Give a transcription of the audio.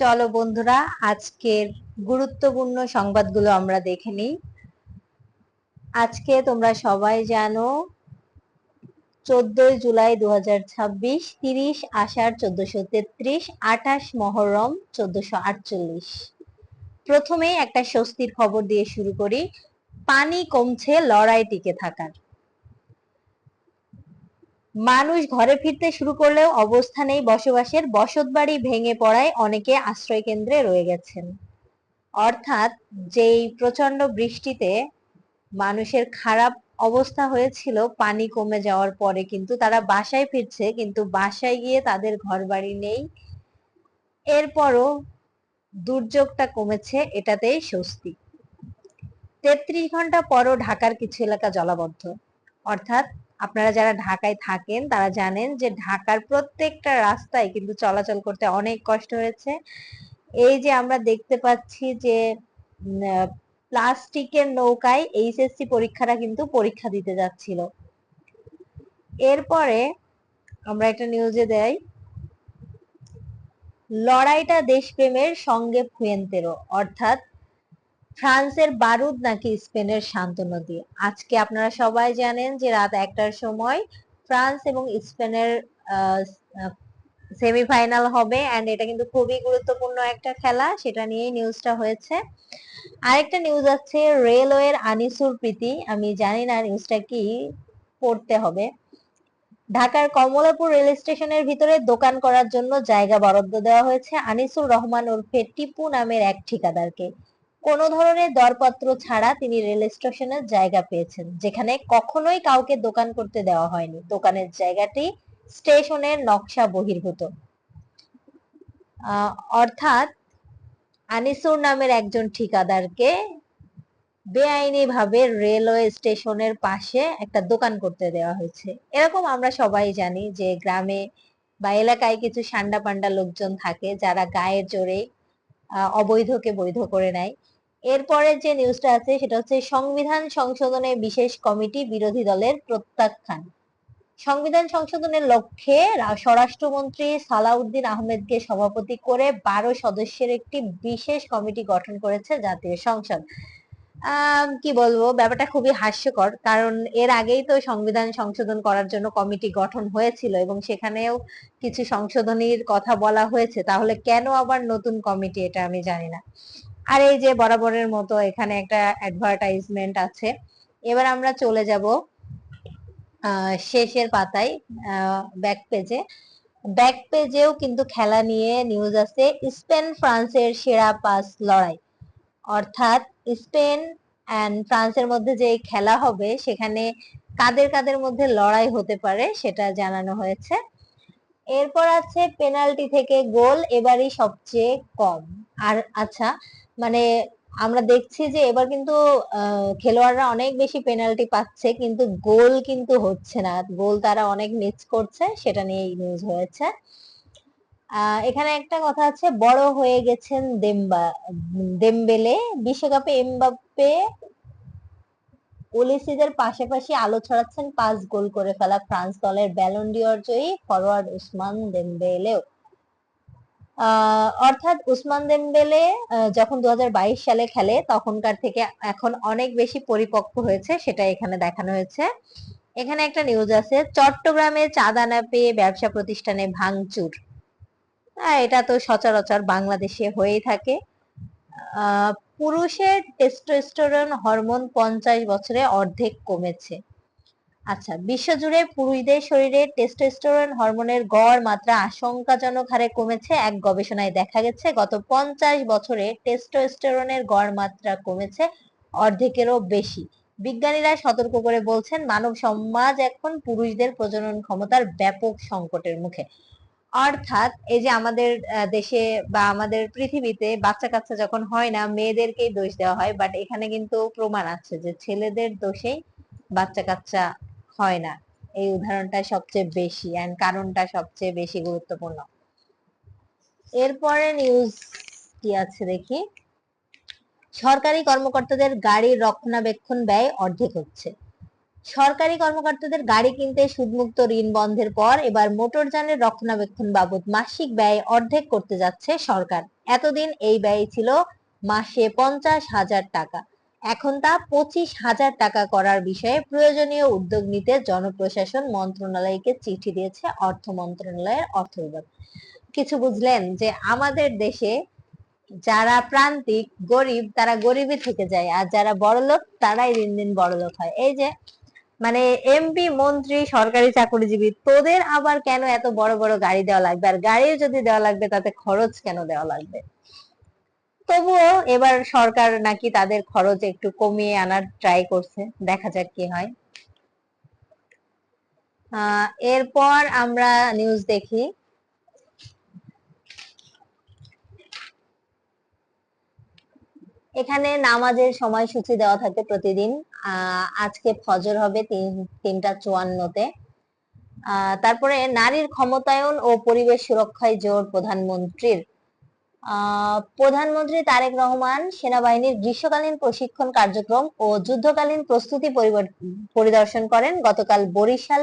চলো বন্ধুরা, আজকের গুরুত্বপূর্ণ সংবাদগুলো আমরা দেখে নিই। আজকে তোমরা সবাই জানো 14 জুলাই 2026, 30 আষাঢ় 1433, 28 মহররম 1448। প্রথমেই একটা স্বস্তির খবর দিয়ে শুরু করি। পানি কমছে, লড়াই টিকে থাকার। মানুষ ঘরে ফিরতে শুরু করলেও অবস্থা নেই বসবাসের। বসতবাড়ি ভেঙে পড়ায় অনেকে আশ্রয় কেন্দ্রে রয়ে গেছেন। অর্থাৎ যেই প্রচন্ড বৃষ্টিতে মানুষের খারাপ অবস্থা হয়েছিল, পানি কমে যাওয়ার পরে কিন্তু তারা বাসায় ফিরছে, কিন্তু বাসায় গিয়ে তাদের ঘরবাড়ি নেই। এরপরও দুর্যোগটা কমেছে, এটাতেই স্বস্তি। 33 ঘন্টা পরও ঢাকার কিছু এলাকা জলাবদ্ধ। অর্থাৎ আপনারা যারা ঢাকায় থাকেন তারা জানেন যে ঢাকার প্রত্যেকটা রাস্তায় কিন্তু চলাচল করতে অনেক কষ্ট হয়েছে। এই যে আমরা দেখতে পাচ্ছি যে প্লাস্টিকের নৌকায় এইচএসসি পরীক্ষাটা কিন্তু পরীক্ষা দিতে যাচ্ছিল। এরপরে আমরা একটা নিউজে দেই, লড়াইটা দেশপ্রেমের সঙ্গে ফুয়েন্তেরো। অর্থাৎ ফ্রান্সের বারুদ নাকি স্পেনের শান্ত নদী। আজকে আপনারা সবাই জানেন যে রাত 1টার সময় ফ্রান্স এবং স্পেনের সেমিফাইনাল হবে, এন্ড এটা কিন্তু খুবই গুরুত্বপূর্ণ একটা খেলা, সেটা নিয়েই নিউজটা হয়েছে। আরেকটা নিউজ আছে রেলওয়ের আনিসুর প্রীতি। আমি জানি না নিউজটা কি, পড়তে হবে। ঢাকার কমলাপুর রেল স্টেশনের ভিতরে দোকান করার জন্য জায়গা বরাদ্দ দেওয়া হয়েছে আনিসুর রহমান ওরফে টিপু নামের এক ঠিকাদারকে। কোন ধরনের দরপত্র ছাড়া তিনি রেল স্টেশনের জায়গা পেয়েছেন, যেখানে কখনোই কাউকে দোকান করতে দেওয়া হয়নি। দোকানের জায়গাটি স্টেশনের নকশা বহির্ভূত। অর্থাৎ আনিসুর নামের একজন ঠিকাদারকে বেআইনি ভাবে রেলওয়ে স্টেশনের পাশে একটা দোকান করতে দেওয়া হয়েছে। এরকম আমরা সবাই জানি যে গ্রামে বা এলাকায় কিছু সান্ডা পান্ডা লোকজন থাকে যারা গায়ের জোরে অবৈধকে বৈধ করে নেয়। এরপরে যে নিউজটা আছে সেটা হচ্ছে সংবিধান সংশোধনে বিশেষ কমিটি, বিরোধী দলের প্রত্যাখ্যান। সংবিধান সংশোধনের লক্ষ্যে স্বরাষ্ট্রমন্ত্রী সালাউদ্দিন আহমেদকে সভাপতি করে 12 সদস্যের একটি বিশেষ কমিটি গঠন করেছে জাতীয় সংসদ। কি বলবো, ব্যাপারটা খুবই হাস্যকর, কারণ এর আগেই তো সংবিধান সংশোধন করার জন্য কমিটি গঠন হয়েছিল এবং সেখানেও কিছু সংশোধনীর কথা বলা হয়েছে, তাহলে কেন আবার নতুন কমিটি, এটা আমি জানি না। আর এই যে বরাবরের মতো এখানে একটা অ্যাডভার্টাইজমেন্ট আছে। এবার আমরা চলে যাব শেষের পাতায়, ব্যাক পেজে। ব্যাক পেজেও কিন্তু খেলা নিয়ে নিউজ আছে। স্পেন ফ্রান্সের সেরা পাস লড়াই। অর্থাৎ স্পেন এন্ড ফ্রান্সের মধ্যে যে খেলা হবে সেখানে কাদের কাদের মধ্যে লড়াই হতে পারে সেটা জানানো হয়েছে। এরপর আছে পেনাল্টি থেকে গোল এবারই সবচেয়ে কম। আর আচ্ছা, মানে আমরা দেখছি যে এবার কিন্তু খেলোয়াড়রা অনেক বেশি পেনাল্টি পাচ্ছে, কিন্তু গোল কিন্তু হচ্ছে না, গোল তারা অনেক মিস করছে, সেটা নিয়ে নিউজ হয়েছে। এখানে একটা কথা আছে, বড় হয়ে গেছেন দেমবেলে। বিশ্বকাপে এমবাপ্পে ওলিসিদের পাশাপাশি আলো ছড়াচ্ছেন 5 গোল করে ফেলা ফ্রান্স দলের ব্যালন ডি'অর জয়ী ফরোয়ার্ড উসমান দেমবেলেও। অর্থাৎ উসমান দেমবেলে যখন 2022 সালে খেলে তখনকার থেকে এখন অনেক বেশি পরিপক্ক হয়েছে, সেটা এখানে দেখানো হয়েছে। এখানে একটা নিউজ আছে, চট্টগ্রামে চাঁদা না পেয়ে ব্যবসা প্রতিষ্ঠানে ভাঙচুর। এটা তো সচরাচর বাংলাদেশে হয়েই থাকে। পুরুষের টেস্টোস্টেরন হরমোন 50 বছরে অর্ধেক কমেছে। আচ্ছা, বিশ্বজুড়ে পুরুষদের শরীরে টেস্টোস্টেরন হরমোনের গড় মাত্রা আশঙ্কাজনক হারে কমেছে। এক গবেষণায় দেখা গেছে গত 50 বছরে টেস্টোস্টেরনের গড় মাত্রা কমেছে অর্ধেকেরও বেশি। বিজ্ঞানীরা সতর্ক করে বলছেন মানব সমাজ এখন পুরুষদের প্রজনন ক্ষমতার ব্যাপক সংকটের মুখে। অর্থাৎ এই যে আমাদের দেশে বা আমাদের পৃথিবীতে বাচ্চা কাচ্চা যখন হয় না, মেয়েদেরকেই দোষ দেওয়া হয়, বাট এখানে কিন্তু প্রমাণ আছে যে ছেলেদের দোষেই বাচ্চা কাচ্চা হয় না। এই উদাহরণটা সবচেয়ে বেশি এন্ড কারণটা সবচেয়ে বেশি গুরুত্বপূর্ণ। এরপরে নিউজ কি আছে দেখি, সরকারি কর্মকর্তাদের গাড়ির রক্ষণাবেক্ষণ ব্যয় অর্ধেক হচ্ছে। সরকারি কর্মকর্তাদের গাড়ি কিনতে সুদমুক্ত ঋণ বন্ধের পর এবার মোটরযানের রক্ষণাবেক্ষণ বাবদ মাসিক ব্যয় অর্ধেক করতে যাচ্ছে সরকার। এতদিন এই ব্যয় ছিল মাসে 50,000 টাকা, এখন তা 25,000 টাকা করার বিষয়ে প্রয়োজনীয় উদ্যোগ নিতে জনপ্রশাসন মন্ত্রণালয়কে চিঠি দিয়েছে অর্থ মন্ত্রণালয়ের অর্থ বিভাগ। কিছু বুঝলেন যে আমাদের দেশে যারা প্রান্তিক গরিব তারা গরিবই থেকে যায়, আর যারা বড়লোক তারাই দিন দিন বড়লোক হয়। এই যে মানে এমপি মন্ত্রী সরকারি চাকরিজীবী, তোদের আবার কেন এত বড় বড় গাড়ি দেওয়া লাগবে, আর গাড়িও যদি দেওয়া লাগবে তাতে খরচ কেন দেওয়া লাগবে। তবুও এবার সরকার নাকি তাদের খরচ একটু কমিয়ে আনার ট্রাই করছে, দেখা যাক কি হয়। এরপর আমরা নিউজ দেখি। এখানে নামাজের সময়সূচি দেওয়া থাকে প্রতিদিন। আজকে ফজর হবে 3টা 54-তে। তারপরে নারীর ক্ষমতায়ন ও পরিবেশ সুরক্ষায় জোর প্রধানমন্ত্রীর। প্রধানমন্ত্রী তারেক রহমান সেনাবাহিনীর গ্রীষ্মকালীন প্রশিক্ষণ কার্যক্রম ও যুদ্ধকালীন প্রস্তুতি পরিদর্শন করেন গতকাল বরিশালে।